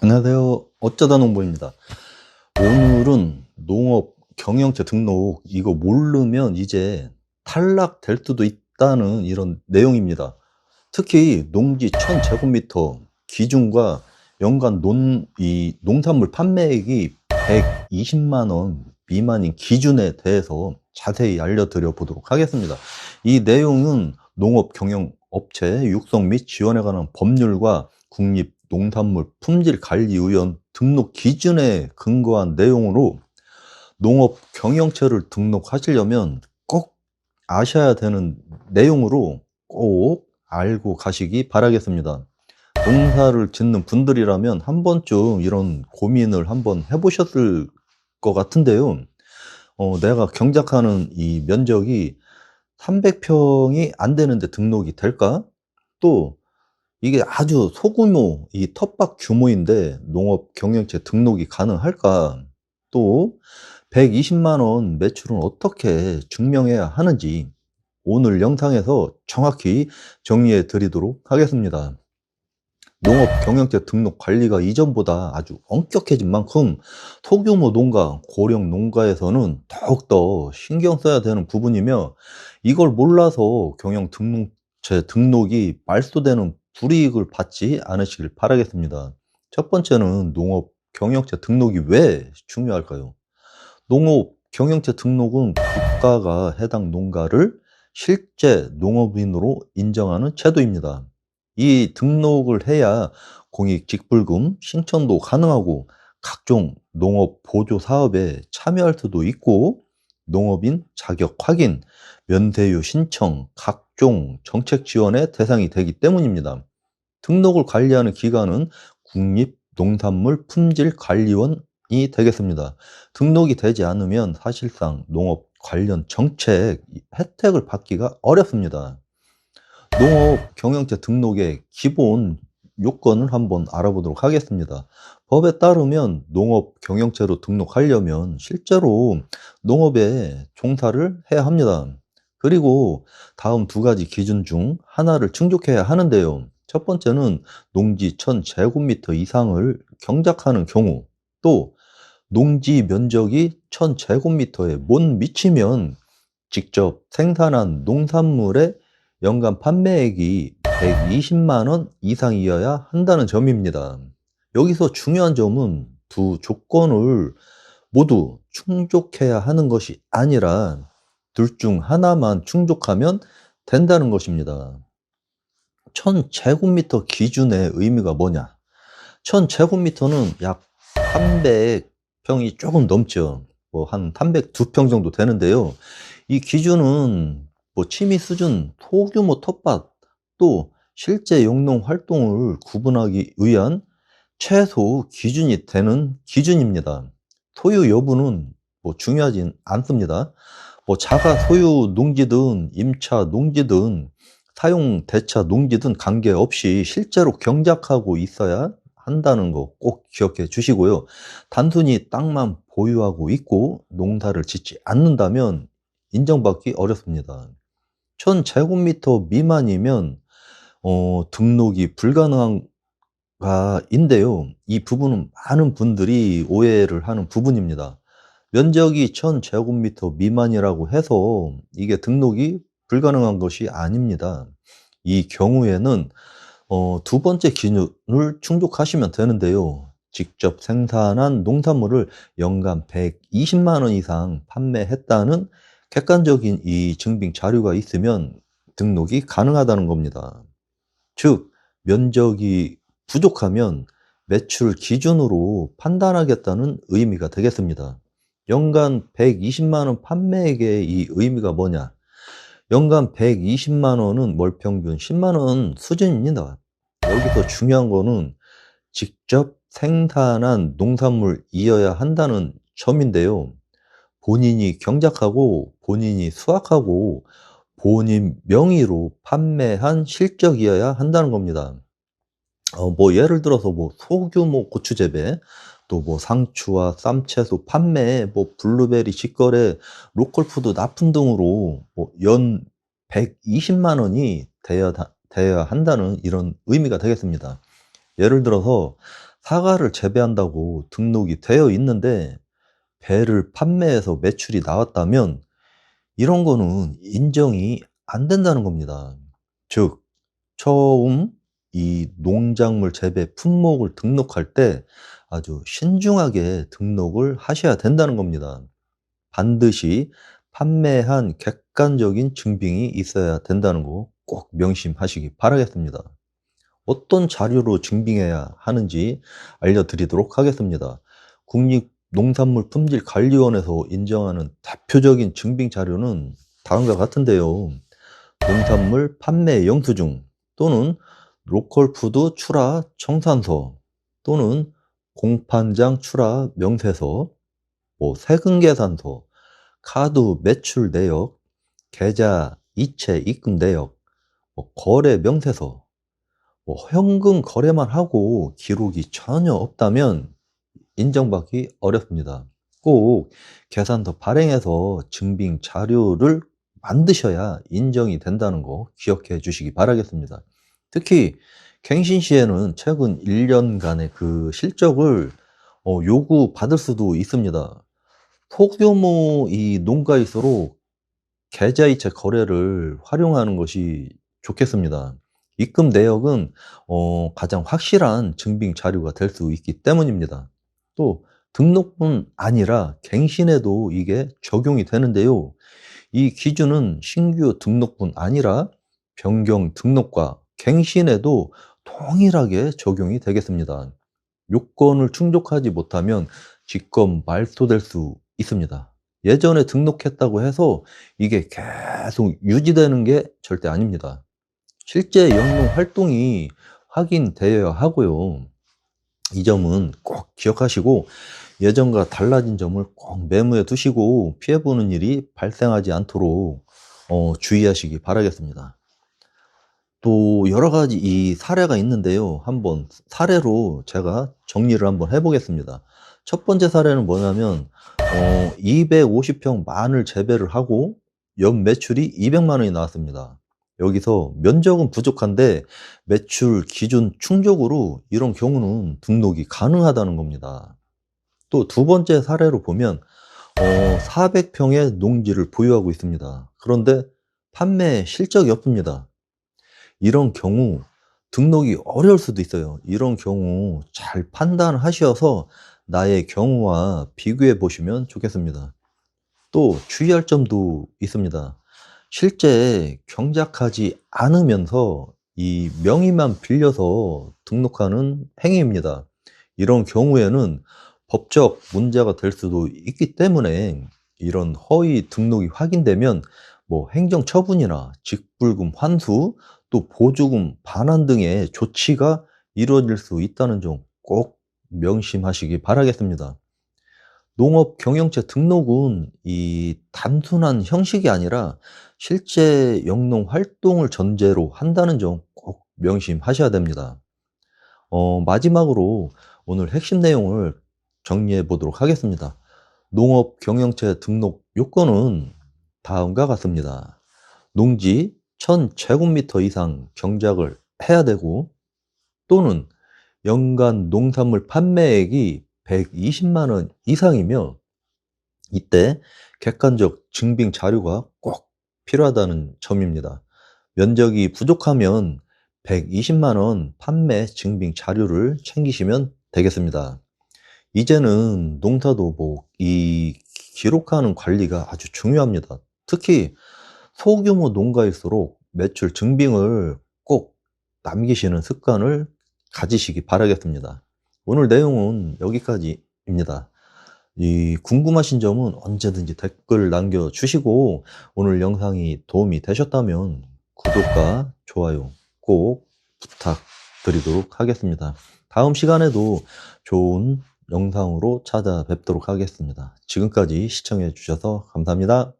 안녕하세요. 어쩌다 농부입니다. 오늘은 농업 경영체 등록 이거 모르면 이제 탈락될 수도 있다는 이런 내용입니다. 특히 농지 1000제곱미터 기준과 연간 농산물 판매액이 120만 원 미만인 기준에 대해서 자세히 알려드려 보도록 하겠습니다. 이 내용은 농업경영업체 육성 및 지원에 관한 법률과 국립농산물 품질관리위원 등록 기준에 근거한 내용으로 농업경영체를 등록하시려면 꼭 아셔야 되는 내용으로 꼭 알고 가시기 바라겠습니다. 농사를 짓는 분들이라면 한 번쯤 이런 고민을 한번 해보셨을 것 같은데요. 내가 경작하는 이 면적이 300평이 안 되는데 등록이 될까? 또 이게 아주 소규모 이 텃밭 규모인데 농업 경영체 등록이 가능할까? 또 120만 원 매출은 어떻게 증명해야 하는지 오늘 영상에서 정확히 정리해 드리도록 하겠습니다. 농업 경영체 등록 관리가 이전보다 아주 엄격해진 만큼 소규모 농가, 고령 농가에서는 더욱더 신경 써야 되는 부분이며, 이걸 몰라서 경영 등록체 등록이 말소되는 불이익을 받지 않으시길 바라겠습니다. 첫 번째는 농업 경영체 등록이 왜 중요할까요? 농업 경영체 등록은 국가가 해당 농가를 실제 농업인으로 인정하는 제도입니다. 이 등록을 해야 공익직불금 신청도 가능하고 각종 농업 보조 사업에 참여할 수도 있고, 농업인 자격 확인, 면세유 신청, 각종 정책 지원의 대상이 되기 때문입니다. 등록을 관리하는 기관은 국립농산물품질관리원이 되겠습니다. 등록이 되지 않으면 사실상 농업 관련 정책 혜택을 받기가 어렵습니다. 농업 경영체 등록의 기본 요건을 한번 알아보도록 하겠습니다. 법에 따르면 농업 경영체로 등록하려면 실제로 농업에 종사를 해야 합니다. 그리고 다음 두 가지 기준 중 하나를 충족해야 하는데요. 첫 번째는 농지 1000제곱미터 이상을 경작하는 경우, 또 농지 면적이 1000제곱미터에 못 미치면 직접 생산한 농산물의 연간 판매액이 120만 원 이상이어야 한다는 점입니다. 여기서 중요한 점은 두 조건을 모두 충족해야 하는 것이 아니라 둘 중 하나만 충족하면 된다는 것입니다. 1000제곱미터 기준의 의미가 뭐냐? 1000제곱미터는 약 300평이 조금 넘죠. 한 302평 정도 되는데요. 이 기준은 취미 수준, 소규모 텃밭, 또 실제 영농 활동을 구분하기 위한 최소 기준이 되는 기준입니다. 소유 여부는 중요하진 않습니다. 자가 소유 농지든 임차 농지든 사용 대차 농지든 관계없이 실제로 경작하고 있어야 한다는 거 꼭 기억해 주시고요. 단순히 땅만 보유하고 있고 농사를 짓지 않는다면 인정받기 어렵습니다. 1000제곱미터 미만이면 등록이 불가능한가인데요. 이 부분은 많은 분들이 오해를 하는 부분입니다. 면적이 1000제곱미터 미만이라고 해서 이게 등록이 불가능한 것이 아닙니다. 이 경우에는 두 번째 기준을 충족하시면 되는데요. 직접 생산한 농산물을 연간 120만 원 이상 판매했다는 객관적인 이 증빙 자료가 있으면 등록이 가능하다는 겁니다. 즉, 면적이 부족하면 매출 기준으로 판단하겠다는 의미가 되겠습니다. 연간 120만 원 판매액의 이 의미가 뭐냐? 연간 120만 원은 월 평균 10만 원 수준입니다. 여기서 중요한 거는 직접 생산한 농산물이어야 한다는 점인데요. 본인이 경작하고 본인이 수확하고 본인 명의로 판매한 실적이어야 한다는 겁니다. 예를 들어서 소규모 고추 재배, 또 상추와 쌈채소 판매, 블루베리 직거래, 로컬푸드 납품 등으로 연 120만 원이 되어야 한다는 이런 의미가 되겠습니다. 예를 들어서 사과를 재배한다고 등록이 되어 있는데 배를 판매해서 매출이 나왔다면 이런 거는 인정이 안 된다는 겁니다. 즉, 처음 이 농작물 재배 품목을 등록할 때 아주 신중하게 등록을 하셔야 된다는 겁니다. 반드시 판매한 객관적인 증빙이 있어야 된다는 거 꼭 명심하시기 바라겠습니다. 어떤 자료로 증빙해야 하는지 알려드리도록 하겠습니다. 국립농산물품질관리원에서 인정하는 대표적인 증빙 자료는 다음과 같은데요. 농산물 판매 영수증 또는 로컬푸드 출하 청산서 또는 공판장 출하 명세서, 세금계산서, 카드 매출 내역, 계좌 이체 입금 내역, 거래 명세서, 현금 거래만 하고 기록이 전혀 없다면 인정받기 어렵습니다. 꼭 계산서 발행해서 증빙 자료를 만드셔야 인정이 된다는 거 기억해 주시기 바라겠습니다. 특히 갱신시에는 최근 1년간의 그 실적을 요구받을 수도 있습니다. 소규모 이 농가일수록 계좌이체 거래를 활용하는 것이 좋겠습니다. 입금 내역은 가장 확실한 증빙 자료가 될 수 있기 때문입니다. 또 등록뿐 아니라 갱신에도 이게 적용이 되는데요. 이 기준은 신규 등록뿐 아니라 변경 등록과 갱신에도 동일하게 적용이 되겠습니다. 요건을 충족하지 못하면 직권 말소될 수 있습니다. 예전에 등록했다고 해서 이게 계속 유지되는 게 절대 아닙니다. 실제 영농 활동이 확인되어야 하고요. 이 점은 꼭 기억하시고 예전과 달라진 점을 꼭 메모해 두시고 피해보는 일이 발생하지 않도록 주의하시기 바라겠습니다. 또 여러 가지 이 사례가 있는데요. 한번 사례로 제가 정리를 한번 해보겠습니다. 첫 번째 사례는 뭐냐면 250평 마늘 재배를 하고 연 매출이 200만 원이 나왔습니다. 여기서 면적은 부족한데 매출 기준 충족으로 이런 경우는 등록이 가능하다는 겁니다. 또 두 번째 사례로 보면 400평의 농지를 보유하고 있습니다. 그런데 판매 실적이 없습니다. 이런 경우 등록이 어려울 수도 있어요. 이런 경우 잘 판단하셔서 나의 경우와 비교해 보시면 좋겠습니다. 또 주의할 점도 있습니다. 실제 경작하지 않으면서 이 명의만 빌려서 등록하는 행위입니다. 이런 경우에는 법적 문제가 될 수도 있기 때문에 이런 허위 등록이 확인되면 행정처분이나 직불금 환수, 또 보조금 반환 등의 조치가 이루어질 수 있다는 점 꼭 명심하시기 바라겠습니다. 농업 경영체 등록은 이 단순한 형식이 아니라 실제 영농 활동을 전제로 한다는 점 꼭 명심하셔야 됩니다. 마지막으로 오늘 핵심 내용을 정리해 보도록 하겠습니다. 농업 경영체 등록 요건은 다음과 같습니다. 농지 1000제곱미터 이상 경작을 해야 되고 또는 연간 농산물 판매액이 120만 원 이상이며 이때 객관적 증빙 자료가 꼭 필요하다는 점입니다. 면적이 부족하면 120만 원 판매 증빙 자료를 챙기시면 되겠습니다. 이제는 농사도 이 기록하는 관리가 아주 중요합니다. 특히 소규모 농가일수록 매출 증빙을 꼭 남기시는 습관을 가지시기 바라겠습니다. 오늘 내용은 여기까지입니다. 이 궁금하신 점은 언제든지 댓글 남겨주시고 오늘 영상이 도움이 되셨다면 구독과 좋아요 꼭 부탁드리도록 하겠습니다. 다음 시간에도 좋은 영상으로 찾아뵙도록 하겠습니다. 지금까지 시청해 주셔서 감사합니다.